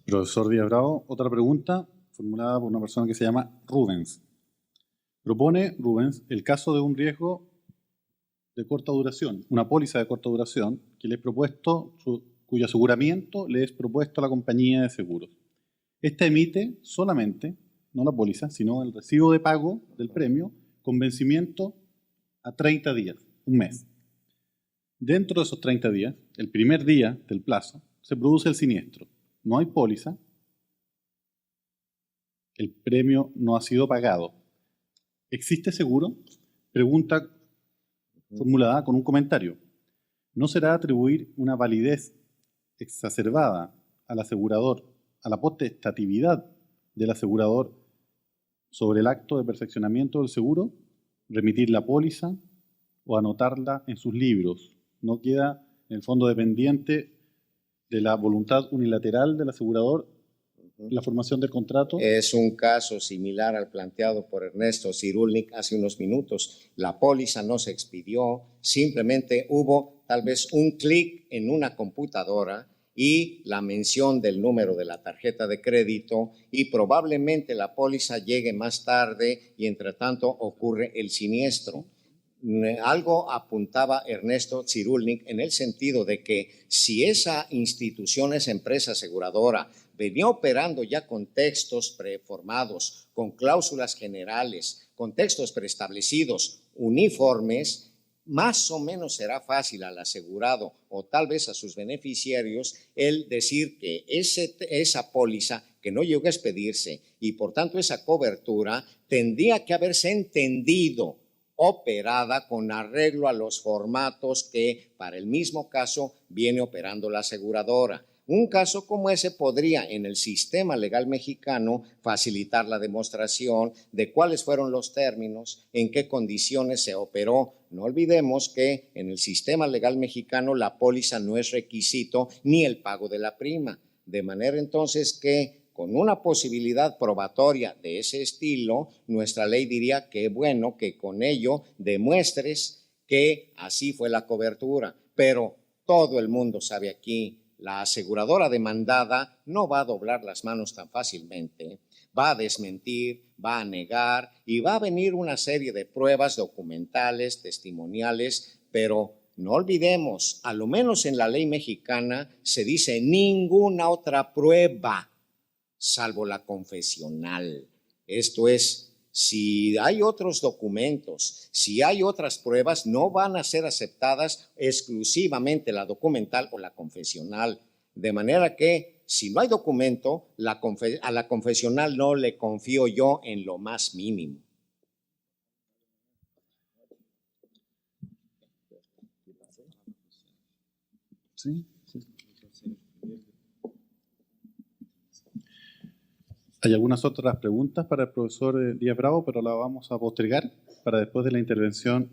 Profesor Díaz Bravo, otra pregunta formulada por una persona que se llama Rubens. Propone, Rubens, el caso de un riesgo de corta duración, una póliza de corta duración, que le es propuesto, cuyo aseguramiento le es propuesto a la compañía de seguros. Esta emite solamente, no la póliza, sino el recibo de pago del premio con vencimiento a 30 días, un mes. Dentro de esos 30 días, el primer día del plazo, se produce el siniestro. No hay póliza, el premio no ha sido pagado. ¿Existe seguro? Pregunta formulada con un comentario. ¿No será atribuir una validez exacerbada al asegurador, a la potestatividad del asegurador sobre el acto de perfeccionamiento del seguro, remitir la póliza o anotarla en sus libros? ¿No queda en el fondo dependiente de la voluntad unilateral del asegurador la formación del contrato? Es un caso similar al planteado por Ernesto Cyrulnik hace unos minutos. La póliza no se expidió, simplemente hubo tal vez un clic en una computadora y la mención del número de la tarjeta de crédito, y probablemente la póliza llegue más tarde y entre tanto ocurre el siniestro. Algo apuntaba Ernesto Cyrulnik en el sentido de que si esa institución, esa empresa aseguradora, venía operando ya con textos preformados, con cláusulas generales, con textos preestablecidos, uniformes, más o menos será fácil al asegurado o tal vez a sus beneficiarios el decir que esa póliza que no llegó a expedirse y por tanto esa cobertura tendría que haberse entendido operada con arreglo a los formatos que para el mismo caso viene operando la aseguradora. Un caso como ese podría en el sistema legal mexicano facilitar la demostración de cuáles fueron los términos, en qué condiciones se operó. No olvidemos que en el sistema legal mexicano la póliza no es requisito ni el pago de la prima, de manera entonces que con una posibilidad probatoria de ese estilo, nuestra ley diría que bueno que con ello demuestres que así fue la cobertura, pero todo el mundo sabe aquí, la aseguradora demandada no va a doblar las manos tan fácilmente, va a desmentir, va a negar y va a venir una serie de pruebas documentales, testimoniales, pero no olvidemos, a lo menos en la ley mexicana se dice ninguna otra prueba salvo la confesional. Esto es, si hay otros documentos, si hay otras pruebas, no van a ser aceptadas exclusivamente la documental o la confesional. De manera que, si no hay documento, a la confesional no le confío yo en lo más mínimo. ¿Sí? Hay algunas otras preguntas para el profesor Díaz Bravo, pero la vamos a postergar para después de la intervención.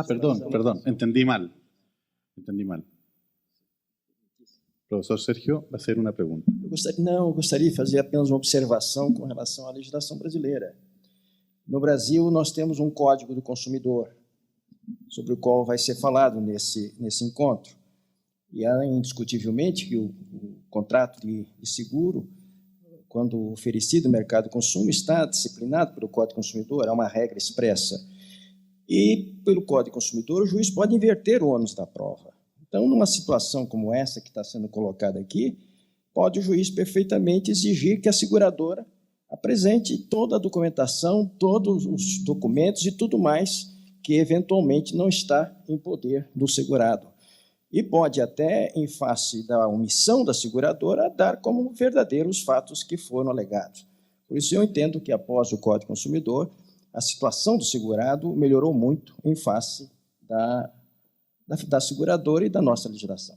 Perdón, entendí mal. Professor Sergio vai ser uma pergunta. Eu gostaria de fazer apenas uma observação com relação à legislação brasileira. No Brasil, nós temos um Código do Consumidor, sobre o qual vai ser falado nesse encontro. E há indiscutivelmente que o contrato de seguro, quando oferecido no mercado de consumo, está disciplinado pelo Código do Consumidor, há uma regra expressa. E, pelo Código do Consumidor, o juiz pode inverter o ônus da prova. Então, numa situação como essa que está sendo colocada aqui, pode o juiz perfeitamente exigir que a seguradora apresente toda a documentação, todos os documentos e tudo mais que, eventualmente, não está em poder do segurado. E pode até, em face da omissão da seguradora, dar como verdadeiros os fatos que foram alegados. Por isso, eu entendo que, após o Código do Consumidor, a situação do segurado melhorou muito em face da seguradora y de nuestra legislación.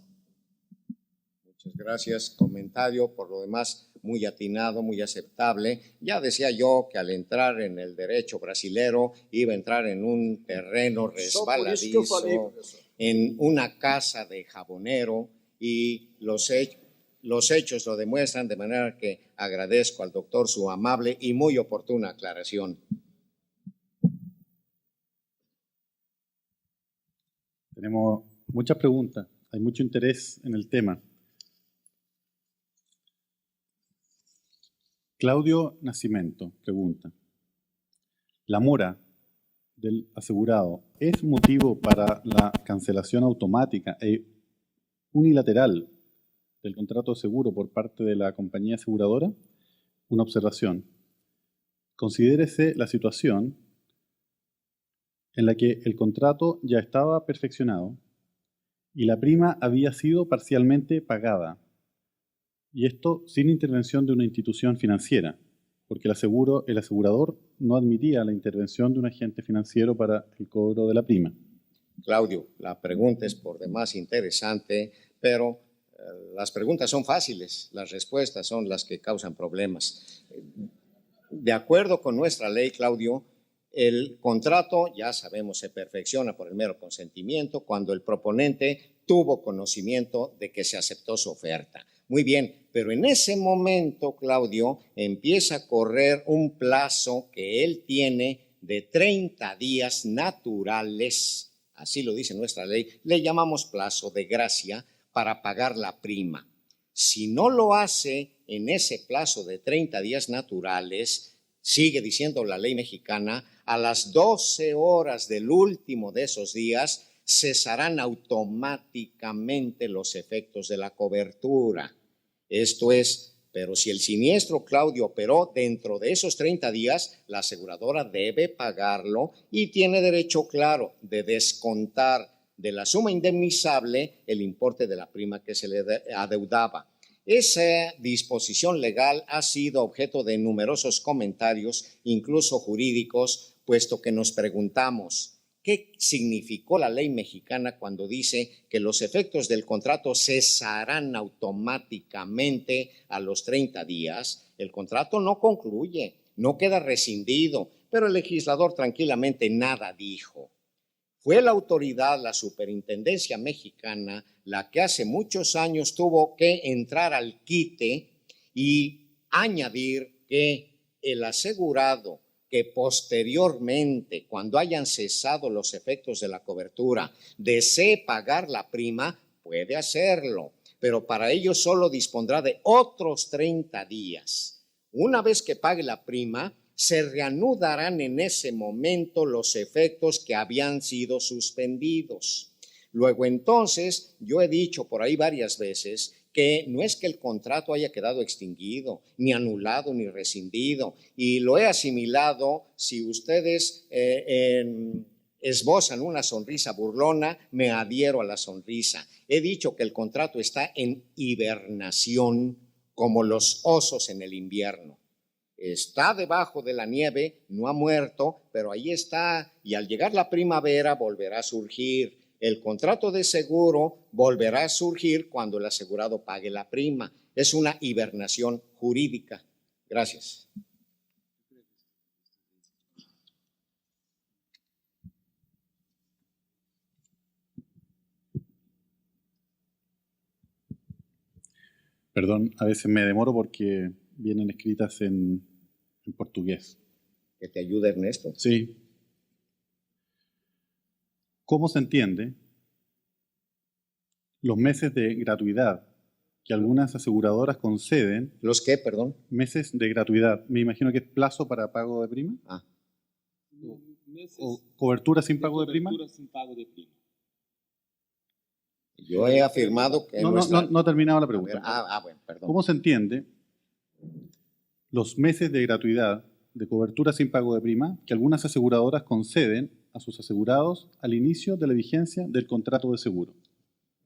Muchas gracias. Comentario, por lo demás, muy atinado, muy aceptable. Ya decía yo que al entrar en el derecho brasilero iba a entrar en un terreno resbaladizo, en una casa de jabonero, y los hechos lo demuestran, de manera que agradezco al doctor su amable y muy oportuna aclaración. Tenemos muchas preguntas, hay mucho interés en el tema. Claudio Nascimento pregunta: ¿la mora del asegurado es motivo para la cancelación automática e unilateral del contrato de seguro por parte de la compañía aseguradora? Una observación. Considérese la situación en la que el contrato ya estaba perfeccionado y la prima había sido parcialmente pagada. Y esto sin intervención de una institución financiera, porque el asegurador no admitía la intervención de un agente financiero para el cobro de la prima. Claudio, la pregunta es por demás interesante, pero las preguntas son fáciles, las respuestas son las que causan problemas. De acuerdo con nuestra ley, Claudio, el contrato, ya sabemos, se perfecciona por el mero consentimiento cuando el proponente tuvo conocimiento de que se aceptó su oferta. Muy bien, pero en ese momento, Claudio, empieza a correr un plazo que él tiene de 30 días naturales, así lo dice nuestra ley, le llamamos plazo de gracia para pagar la prima. Si no lo hace en ese plazo de 30 días naturales, sigue diciendo la ley mexicana, a las 12 horas del último de esos días cesarán automáticamente los efectos de la cobertura. Esto es, pero si el siniestro Claudio operó dentro de esos 30 días, la aseguradora debe pagarlo y tiene derecho, claro, de descontar de la suma indemnizable el importe de la prima que se le adeudaba. Esa disposición legal ha sido objeto de numerosos comentarios, incluso jurídicos, puesto que nos preguntamos, ¿qué significó la ley mexicana cuando dice que los efectos del contrato cesarán automáticamente a los 30 días? El contrato no concluye, no queda rescindido, pero el legislador tranquilamente nada dijo. Fue la autoridad, la Superintendencia Mexicana, la que hace muchos años tuvo que entrar al quite y añadir que el asegurado que posteriormente, cuando hayan cesado los efectos de la cobertura, desee pagar la prima, puede hacerlo, pero para ello solo dispondrá de otros 30 días. Una vez que pague la prima, se reanudarán en ese momento los efectos que habían sido suspendidos. Luego entonces, yo he dicho por ahí varias veces que no es que el contrato haya quedado extinguido, ni anulado, ni rescindido, y lo he asimilado, si ustedes esbozan una sonrisa burlona, me adhiero a la sonrisa. He dicho que el contrato está en hibernación, como los osos en el invierno. Está debajo de la nieve, no ha muerto, pero ahí está, y al llegar la primavera volverá a surgir. El contrato de seguro volverá a surgir cuando el asegurado pague la prima. Es una hibernación jurídica. Gracias. Perdón, a veces me demoro porque vienen escritas en portugués. Que te ayude, Ernesto. Sí. ¿Cómo se entiende los meses de gratuidad que algunas aseguradoras conceden? ¿Los qué, perdón? Meses de gratuidad. Me imagino que es plazo para pago de prima. Ah. ¿O cobertura sin pago de prima? Sin pago de prima. Yo he afirmado que no he terminado la pregunta. Bueno, perdón. ¿Cómo se entiende los meses de gratuidad de cobertura sin pago de prima que algunas aseguradoras conceden a sus asegurados al inicio de la vigencia del contrato de seguro?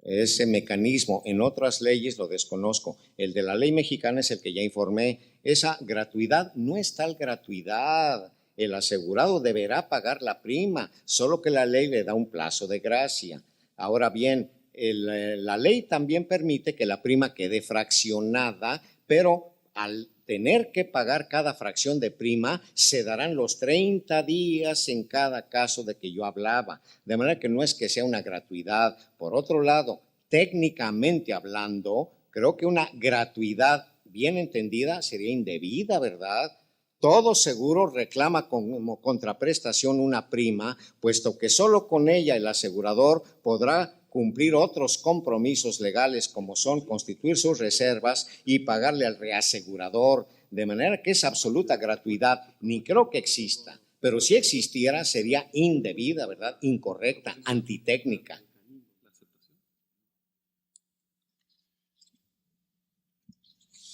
Ese mecanismo en otras leyes lo desconozco. El de la ley mexicana es el que ya informé. Esa gratuidad no es tal gratuidad. El asegurado deberá pagar la prima, solo que la ley le da un plazo de gracia. Ahora bien, la ley también permite que la prima quede fraccionada, pero al tener que pagar cada fracción de prima, se darán los 30 días en cada caso de que yo hablaba. De manera que no es que sea una gratuidad. Por otro lado, técnicamente hablando, creo que una gratuidad bien entendida sería indebida, ¿verdad? Todo seguro reclama como contraprestación una prima, puesto que solo con ella el asegurador podrá cumplir otros compromisos legales como son constituir sus reservas y pagarle al reasegurador, de manera que es absoluta gratuidad, ni creo que exista, pero si existiera sería indebida, ¿verdad? Incorrecta, antitécnica.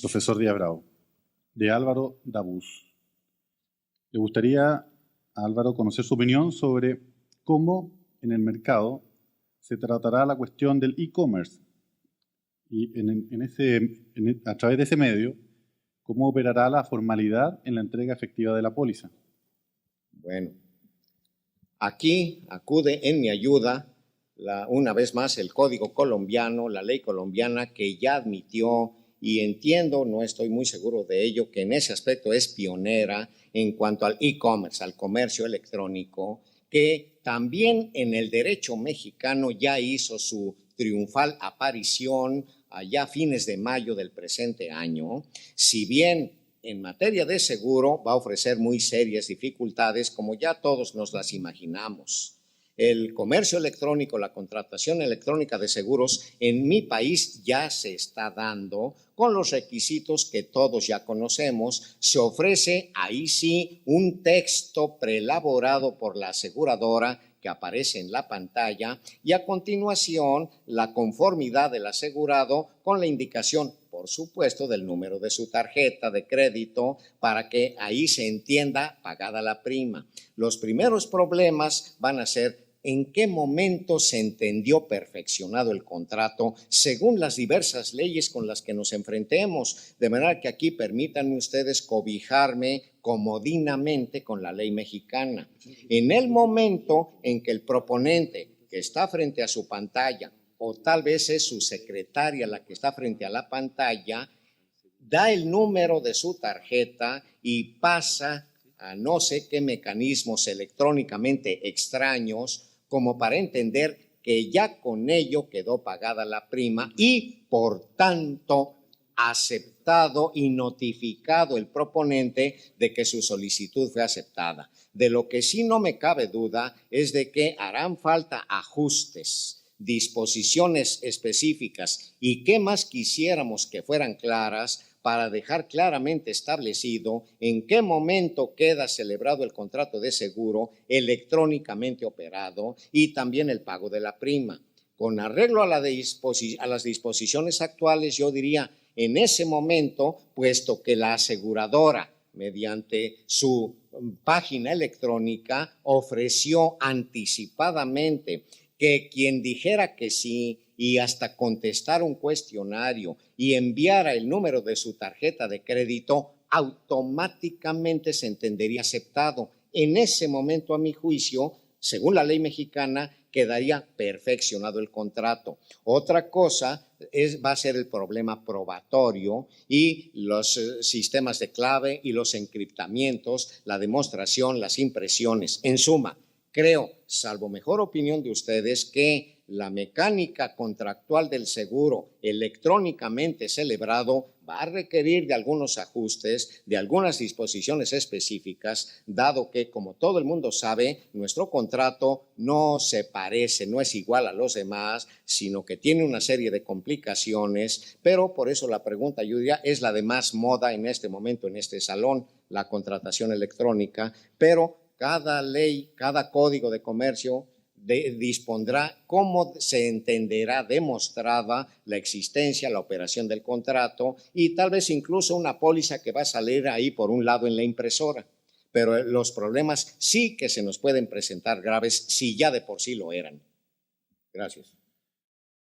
Profesor Díaz Bravo, de Álvaro Dabús. Le gustaría a Álvaro conocer su opinión sobre cómo en el mercado se tratará la cuestión del e-commerce y a través de ese medio, cómo operará la formalidad en la entrega efectiva de la póliza. Bueno, aquí acude en mi ayuda una vez más el Código colombiano, la ley colombiana que ya admitió y entiendo, no estoy muy seguro de ello, que en ese aspecto es pionera en cuanto al e-commerce, al comercio electrónico, que también en el derecho mexicano ya hizo su triunfal aparición allá a fines de mayo del presente año. Si bien en materia de seguro va a ofrecer muy serias dificultades, como ya todos nos las imaginamos. El comercio electrónico, la contratación electrónica de seguros en mi país ya se está dando con los requisitos que todos ya conocemos. Se ofrece ahí sí un texto preelaborado por la aseguradora que aparece en la pantalla y a continuación la conformidad del asegurado con la indicación, por supuesto, del número de su tarjeta de crédito para que ahí se entienda pagada la prima. Los primeros problemas van a ser en qué momento se entendió perfeccionado el contrato según las diversas leyes con las que nos enfrentemos. De manera que aquí permítanme ustedes cobijarme comodinamente con la ley mexicana. En el momento en que el proponente que está frente a su pantalla, o tal vez es su secretaria la que está frente a la pantalla, da el número de su tarjeta y pasa a no sé qué mecanismos electrónicamente extraños como para entender que ya con ello quedó pagada la prima y, por tanto, aceptado y notificado el proponente de que su solicitud fue aceptada. De lo que sí no me cabe duda es de que harán falta ajustes, disposiciones específicas y qué más quisiéramos que fueran claras para dejar claramente establecido en qué momento queda celebrado el contrato de seguro electrónicamente operado y también el pago de la prima. Con arreglo a las disposiciones actuales, yo diría, en ese momento, puesto que la aseguradora, mediante su página electrónica, ofreció anticipadamente que quien dijera que sí y hasta contestar un cuestionario y enviara el número de su tarjeta de crédito, automáticamente se entendería aceptado. En ese momento, a mi juicio, según la ley mexicana, quedaría perfeccionado el contrato. Otra cosa va a ser el problema probatorio y los sistemas de clave y los encriptamientos, la demostración, las impresiones. En suma, creo, salvo mejor opinión de ustedes, que la mecánica contractual del seguro electrónicamente celebrado va a requerir de algunos ajustes, de algunas disposiciones específicas, dado que, como todo el mundo sabe, nuestro contrato no se parece, no es igual a los demás, sino que tiene una serie de complicaciones, pero por eso la pregunta, yo diría, es la de más moda en este momento en este salón, la contratación electrónica, pero cada ley, cada código de comercio dispondrá cómo se entenderá demostrada la existencia, la operación del contrato y tal vez incluso una póliza que va a salir ahí por un lado en la impresora. Pero los problemas sí que se nos pueden presentar graves si ya de por sí lo eran. Gracias.